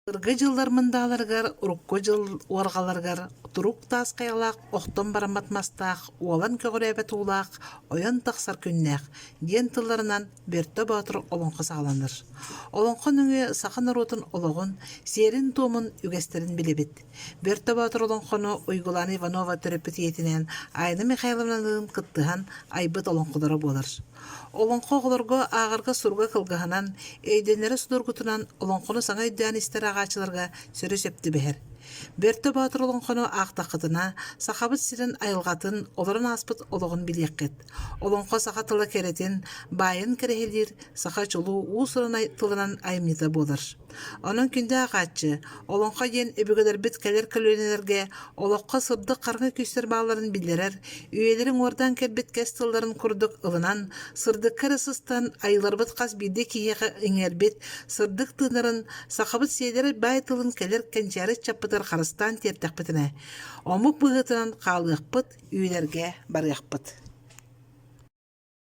Ыргы жыллар мындаларгар, урукко жыл уаргаларгар, турук тас каялак, охтон бараматмастаах, уолан көгөрөбөт уулаах, ойон тахсар күннәк, диен тылларынан Бөртө Батыр олонқы сағаланыр. Олонқы нүңе сақын оротын ологон, серин туомун үгестерин билебит. Бөртө Батыр олонқыны Уйгулан Иванова төрөпүт етінен Айна Михайловнанын кыттыхан айбыт олонқылары болар. Олонқы оғылырға ағырға сурға кылғанан, эйденері судыргутунан олонқыны саңа үддән истер ағачыларға сөрі сөпті бәхер. Бөртө Батыр олонқыны ақтақытына, сақабыт сирен айылғатын, оларын аспыт олығын білеқет. Олонқы сақа тылы керетін, байын керехелдер, сақа чулу уысырын тылынан айметі болыр. Оның күнде ағатчы, олонқы ен өбігілер біт кәлер көлөнелерге, олыққа сырды қарғы көстер бағларын білдерер, үйелерін ордан кәлбет кәс тылларын күрдік ылынан, сырды кәрісістан айыларбыт қас биде кейеғі іңербет, сырдық тынырын, сақабыт сейдері бай тылын кәлер кәнчәрі чаппытыр қарыстан тертәқпітіне. Омық бұғытынан қалықпыт, үйлерге барықпыт.